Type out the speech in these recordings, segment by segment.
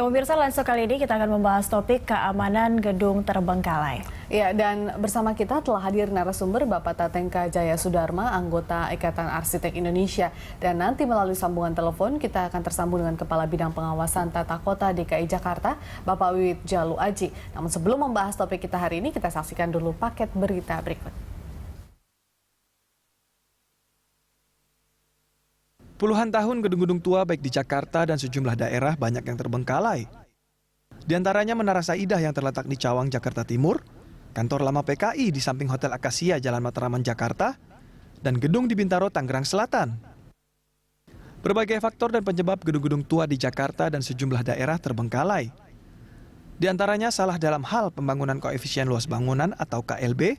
Pemirsa, langsung kali ini kita akan membahas topik keamanan gedung terbengkalai. Ya, dan bersama kita telah hadir narasumber Bapak Tatengka Jaya Sudarma, anggota Ikatan Arsitek Indonesia. Dan nanti melalui sambungan telepon kita akan tersambung dengan Kepala Bidang Pengawasan Tata Kota DKI Jakarta, Bapak Wiwit Jalu Aji. Namun sebelum membahas topik kita hari ini, kita saksikan dulu paket berita berikut. Puluhan tahun gedung-gedung tua baik di Jakarta dan sejumlah daerah banyak yang terbengkalai. Di antaranya Menara Saidah yang terletak di Cawang, Jakarta Timur, kantor lama PKI di samping Hotel Akasia, Jalan Matraman, Jakarta, dan gedung di Bintaro, Tangerang Selatan. Berbagai faktor dan penyebab gedung-gedung tua di Jakarta dan sejumlah daerah terbengkalai. Di antaranya salah dalam hal pembangunan koefisien luas bangunan atau KLB,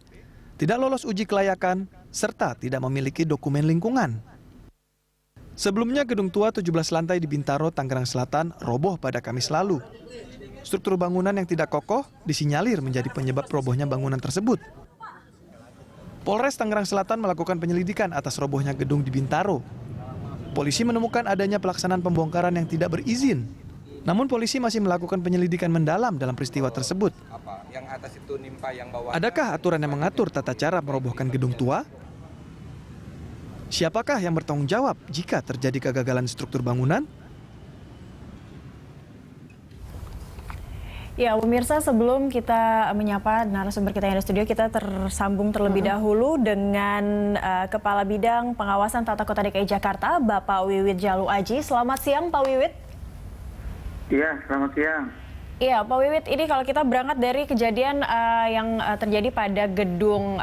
tidak lolos uji kelayakan, serta tidak memiliki dokumen lingkungan. Sebelumnya, gedung tua 17 lantai di Bintaro, Tangerang Selatan roboh pada Kamis lalu. Struktur bangunan yang tidak kokoh disinyalir menjadi penyebab robohnya bangunan tersebut. Polres Tangerang Selatan melakukan penyelidikan atas robohnya gedung di Bintaro. Polisi menemukan adanya pelaksanaan pembongkaran yang tidak berizin. Namun polisi masih melakukan penyelidikan mendalam dalam peristiwa tersebut. Adakah aturan yang mengatur tata cara merobohkan gedung tua? Siapakah yang bertanggung jawab jika terjadi kegagalan struktur bangunan? Ya, pemirsa, sebelum kita menyapa narasumber kita yang ada di studio, kita tersambung terlebih dahulu dengan Kepala Bidang Pengawasan Tata Kota DKI Jakarta, Bapak Wiwit Jalu Aji. Selamat siang, Pak Wiwit. Iya, selamat siang. Iya, Pak Wiwit, ini kalau kita berangkat dari kejadian yang terjadi pada gedung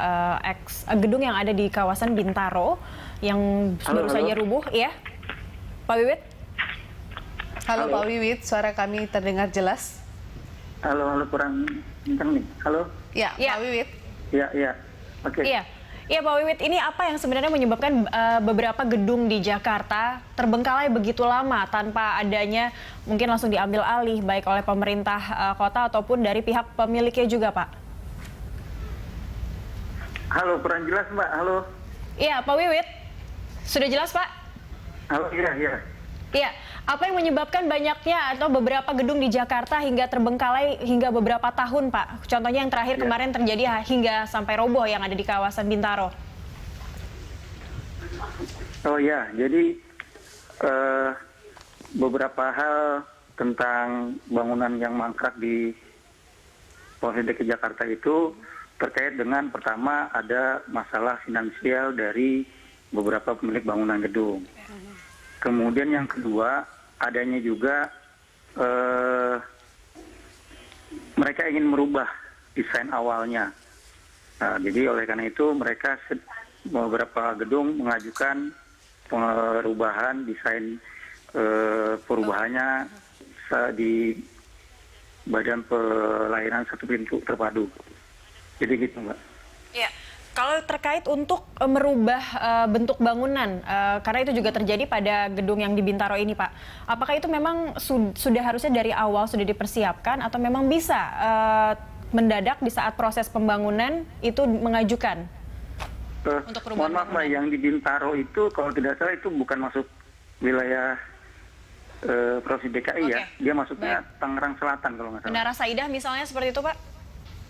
gedung yang ada di kawasan Bintaro yang baru saja rubuh, ya, Pak Wiwit? Halo Pak Wiwit, suara kami terdengar jelas. Halo, kurang kencang nih. Halo? Ya, Ya. Pak Wiwit. Iya, oke. Iya, Pak Wiwit, ini apa yang sebenarnya menyebabkan beberapa gedung di Jakarta terbengkalai begitu lama tanpa adanya mungkin langsung diambil alih baik oleh pemerintah kota ataupun dari pihak pemiliknya juga, Pak? Halo, kurang jelas, Mbak. Halo? Iya, Pak Wiwit. Sudah jelas, Pak? Halo, iya. Iya, apa yang menyebabkan banyaknya atau beberapa gedung di Jakarta hingga terbengkalai hingga beberapa tahun, Pak? Contohnya yang terakhir kemarin terjadi hingga sampai roboh yang ada di kawasan Bintaro. Oh ya, jadi beberapa hal tentang bangunan yang mangkrak di Polres DKI Jakarta itu terkait dengan pertama ada masalah finansial dari beberapa pemilik bangunan gedung. Kemudian yang kedua, adanya juga mereka ingin merubah desain awalnya. Nah, jadi oleh karena itu mereka beberapa gedung mengajukan perubahan desain perubahannya di Badan Pelayanan Satu Pintu Terpadu. Jadi gitu, Mbak. Iya. Kalau terkait untuk merubah bentuk bangunan, karena itu juga terjadi pada gedung yang di Bintaro ini, Pak. Apakah itu memang sudah harusnya dari awal sudah dipersiapkan atau memang bisa mendadak di saat proses pembangunan itu mengajukan untuk perubahan Mohon maaf, Mbak, yang di Bintaro itu kalau tidak salah itu bukan masuk wilayah Provinsi DKI ya. Dia masuknya Tangerang Selatan kalau nggak salah. Menara Saidah misalnya seperti itu, Pak?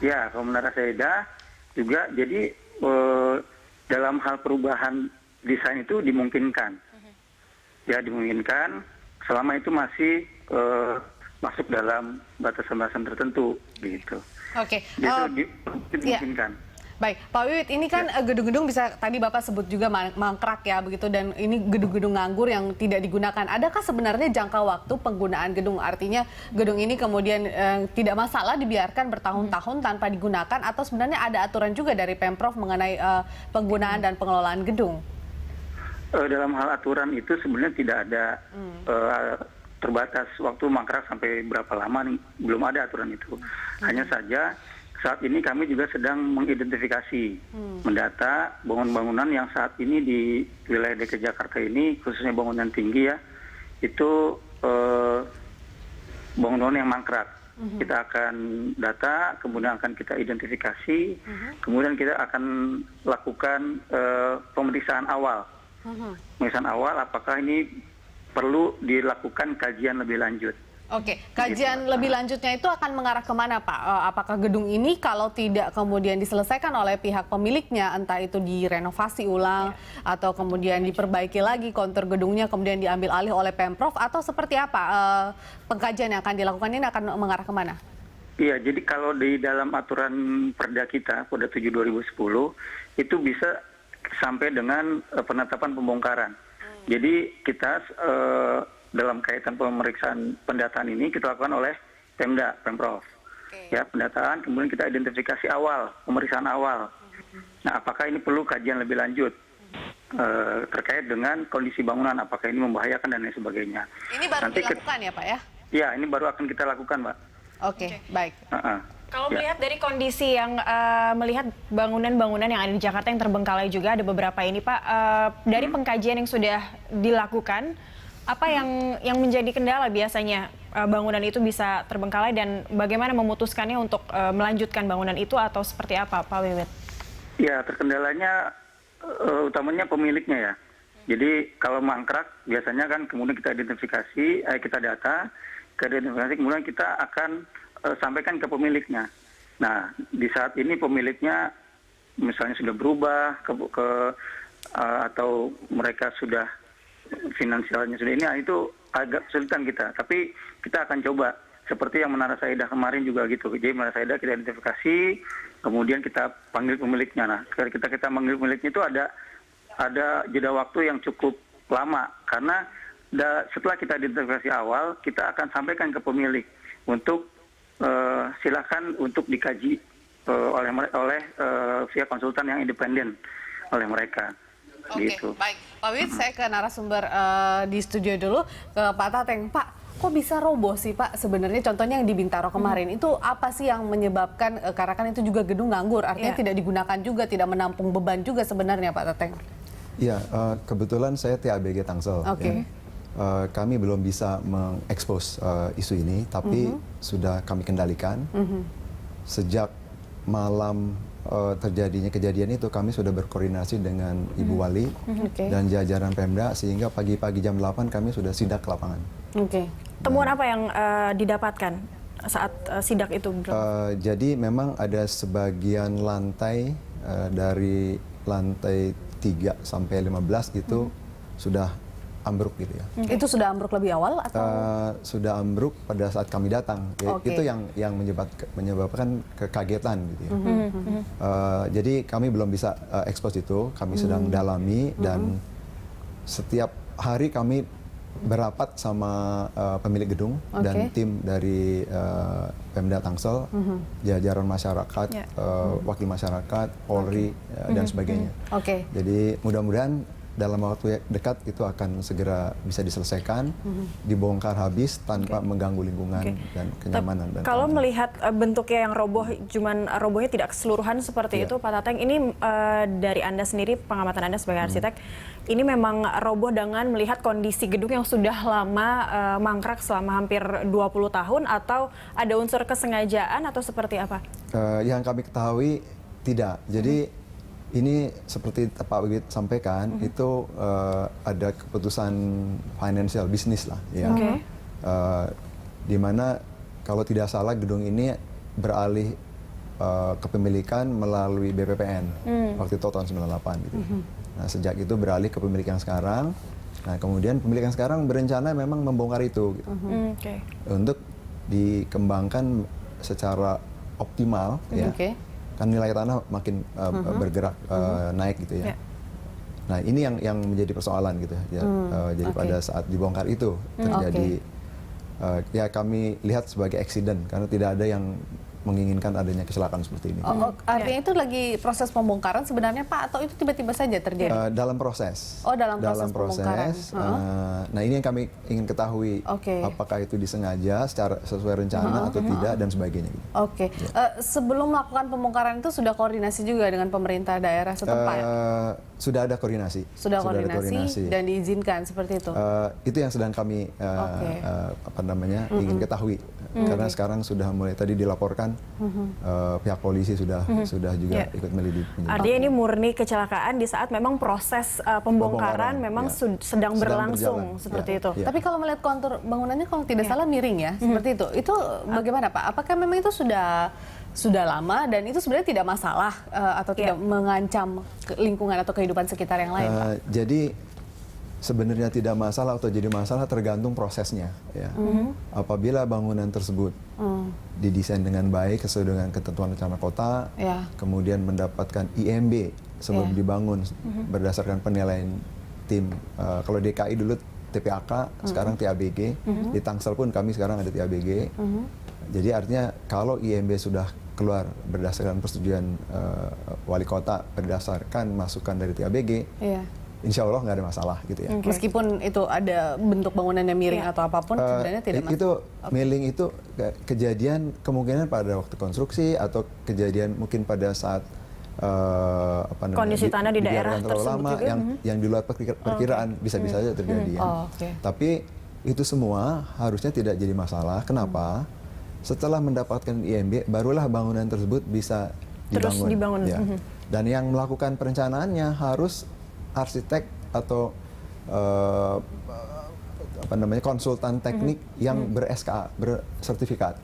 Ya, kalau Menara Saidah juga jadi dalam hal perubahan desain itu dimungkinkan. Ya, dimungkinkan selama itu masih masuk dalam batasan-batasan tertentu gitu. Oke. Itu dimungkinkan. Baik, Pak Wiwit, ini kan gedung-gedung bisa tadi Bapak sebut juga mangkrak ya begitu, dan ini gedung-gedung nganggur yang tidak digunakan. Adakah sebenarnya jangka waktu penggunaan gedung? Artinya gedung ini kemudian tidak masalah dibiarkan bertahun-tahun tanpa digunakan, atau sebenarnya ada aturan juga dari Pemprov mengenai penggunaan dan pengelolaan gedung? Dalam hal aturan itu sebenarnya tidak ada terbatas waktu mangkrak sampai berapa lama, belum ada aturan itu. Hanya saja saat ini kami juga sedang mengidentifikasi, mendata bangunan-bangunan yang saat ini di wilayah DKI Jakarta ini, khususnya bangunan tinggi ya, itu bangunan yang mangkrak. Kita akan data, kemudian akan kita identifikasi, kemudian kita akan lakukan pemeriksaan awal. Pemeriksaan awal apakah ini perlu dilakukan kajian lebih lanjut. Oke, kajian lebih lanjutnya itu akan mengarah kemana Pak? Apakah gedung ini kalau tidak kemudian diselesaikan oleh pihak pemiliknya, entah itu direnovasi ulang atau kemudian diperbaiki lagi kontur gedungnya, kemudian diambil alih oleh Pemprov, atau seperti apa pengkajian yang akan dilakukan ini akan mengarah kemana? Iya, jadi kalau di dalam aturan Perda kita, Perda 7 2010, itu bisa sampai dengan penetapan pembongkaran. Jadi kita dalam kaitan pemeriksaan pendataan ini kita lakukan oleh Pemda, Pemprov. Ya, pendataan, kemudian kita identifikasi awal, pemeriksaan awal. Nah, apakah ini perlu kajian lebih lanjut terkait dengan kondisi bangunan, apakah ini membahayakan dan lain sebagainya. Ini baru dilakukan ya Pak ya? Ya, ini baru akan kita lakukan, Mbak. Oke, baik. Kalau melihat dari kondisi yang melihat bangunan-bangunan yang ada di Jakarta yang terbengkalai juga ada beberapa ini Pak, dari pengkajian yang sudah dilakukan, apa yang menjadi kendala biasanya bangunan itu bisa terbengkalai dan bagaimana memutuskannya untuk melanjutkan bangunan itu atau seperti apa Pak Wiwit? Ya, terkendalanya utamanya pemiliknya ya. Jadi kalau mangkrak biasanya kan kemudian kita identifikasi, kita data, kemudian kita akan sampaikan ke pemiliknya. Nah, di saat ini pemiliknya misalnya sudah berubah atau mereka sudah finansialnya sudah ini, itu agak kesulitan kita. Tapi kita akan coba seperti yang Menara Saida kemarin juga gitu. Jadi Menara Saida kita identifikasi, kemudian kita panggil pemiliknya. Nah, kita panggil pemiliknya itu ada jeda waktu yang cukup lama karena setelah kita identifikasi awal, kita akan sampaikan ke pemilik untuk silakan untuk dikaji oleh pihak konsultan yang independen oleh mereka. Oke, gitu. baik. Pak Wid, saya ke narasumber di studio dulu, ke Pak Tateng. Pak, kok bisa roboh sih Pak sebenarnya? Contohnya yang di Bintaro kemarin, itu apa sih yang menyebabkan, karena kan itu juga gedung nganggur, artinya tidak digunakan juga, tidak menampung beban juga sebenarnya Pak Tateng? Iya, kebetulan saya TABG Tangsel. Oke. Kami belum bisa mengekspos isu ini, tapi sudah kami kendalikan. Sejak malam terjadinya kejadian itu, kami sudah berkoordinasi dengan Ibu Wali dan jajaran Pemda, sehingga pagi-pagi jam 8 kami sudah sidak ke lapangan. Temuan apa yang didapatkan saat sidak itu? Jadi memang ada sebagian lantai dari lantai 3 sampai 15 itu sudah ambruk gitu ya. Itu sudah ambruk lebih awal atau? Sudah ambruk pada saat kami datang. Itu yang menyebabkan kekagetan gitu ya. Jadi kami belum bisa ekspos itu, kami sedang dalami dan setiap hari kami berapat sama pemilik gedung dan tim dari Pemda Tangsel, jajaran masyarakat, wakil masyarakat, Polri dan sebagainya. Jadi mudah-mudahan dalam waktu dekat itu akan segera bisa diselesaikan, dibongkar habis tanpa mengganggu lingkungan dan kenyamanan. Dan kalau melihat bentuknya yang roboh, cuman robohnya tidak keseluruhan seperti itu, Pak Tateng, ini dari Anda sendiri, pengamatan Anda sebagai arsitek, ini memang roboh dengan melihat kondisi gedung yang sudah lama mangkrak selama hampir 20 tahun, atau ada unsur kesengajaan atau seperti apa? Yang kami ketahui tidak. Jadi ini seperti Pak Wibit sampaikan, itu ada keputusan financial bisnis lah, ya. Di mana kalau tidak salah gedung ini beralih kepemilikan melalui BPPN waktu itu tahun 98 gitu. Nah, sejak itu beralih ke pemilik yang sekarang. Nah, kemudian pemilik yang sekarang berencana memang membongkar itu gitu. Untuk dikembangkan secara optimal, ya. Kan nilai tanah makin bergerak naik gitu ya. Nah, ini yang menjadi persoalan gitu ya. Jadi pada saat dibongkar itu terjadi ya kami lihat sebagai accident karena tidak ada yang menginginkan adanya kecelakaan seperti ini. Artinya itu lagi proses pembongkaran sebenarnya Pak, atau itu tiba-tiba saja terjadi? Dalam proses. Dalam pembongkaran. Nah, ini yang kami ingin ketahui, apakah itu disengaja secara sesuai rencana atau tidak dan sebagainya. Sebelum melakukan pembongkaran itu sudah koordinasi juga dengan pemerintah daerah setempat? Sudah ada koordinasi. Sudah koordinasi dan diizinkan seperti itu? Itu yang sedang kami ingin ketahui. Karena sekarang sudah mulai tadi dilaporkan dilakukan. Pihak polisi sudah juga ikut melidiki. Artinya ini murni kecelakaan di saat memang proses pembongkaran memang sedang berlangsung berjalan. seperti Ya. itu. Ya. Tapi kalau melihat kontur bangunannya kalau tidak salah miring ya, seperti itu. Itu bagaimana Pak? Apakah memang itu sudah lama dan itu sebenarnya tidak masalah atau tidak mengancam lingkungan atau kehidupan sekitar yang lain, Pak? Jadi sebenarnya tidak masalah atau jadi masalah tergantung prosesnya. Ya. Apabila bangunan tersebut didesain dengan baik sesuai dengan ketentuan rencana kota, kemudian mendapatkan IMB sebelum dibangun berdasarkan penilaian tim. Kalau DKI dulu TPAK, sekarang TABG. Di Tangsel pun kami sekarang ada TABG. Jadi artinya kalau IMB sudah keluar berdasarkan persetujuan wali kota berdasarkan masukan dari TABG, insya Allah nggak ada masalah gitu ya. Meskipun itu ada bentuk bangunannya miring atau apapun, sebenarnya tidak masalah. Itu milling itu kejadian kemungkinan pada waktu konstruksi atau kejadian mungkin pada saat kondisi tanah di daerah terlalu tersebut lama juga. yang di luar perkiraan bisa-bisa saja terjadi. Ya. Tapi itu semua harusnya tidak jadi masalah. Kenapa? Setelah mendapatkan IMB, barulah bangunan tersebut bisa Terus dibangun. Ya. Dan yang melakukan perencanaannya harus arsitek atau konsultan teknik yang ber-SKA, bersertifikat.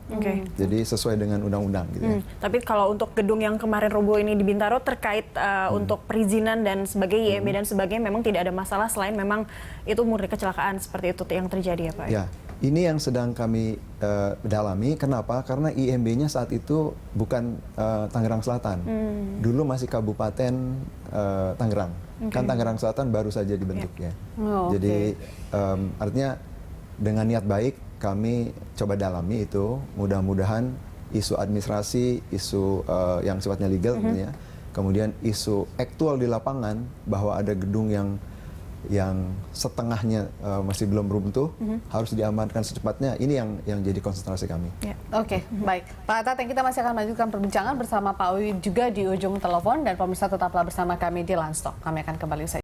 Jadi sesuai dengan undang-undang gitu ya. Tapi kalau untuk gedung yang kemarin roboh ini di Bintaro terkait untuk perizinan dan sebagainya, IMB dan sebagainya memang tidak ada masalah selain memang itu murni kecelakaan seperti itu yang terjadi ya Pak? Ya, ini yang sedang kami dalami. Kenapa? Karena IMB-nya saat itu bukan Tangerang Selatan. Dulu masih Kabupaten Tangerang. Kan Tangerang Selatan baru saja dibentuknya. Jadi artinya dengan niat baik kami coba dalami itu. Mudah-mudahan isu administrasi, isu yang sifatnya legal tentunya, kemudian isu aktual di lapangan bahwa ada gedung yang setengahnya masih belum runtuh, harus diamankan secepatnya. Ini yang jadi konsentrasi kami. Oke, baik. Pak Atat, kita masih akan melanjutkan perbincangan bersama Pak Wiwit juga di ujung telepon, dan pemirsa tetaplah bersama kami di Landstalk. Kami akan kembali saja.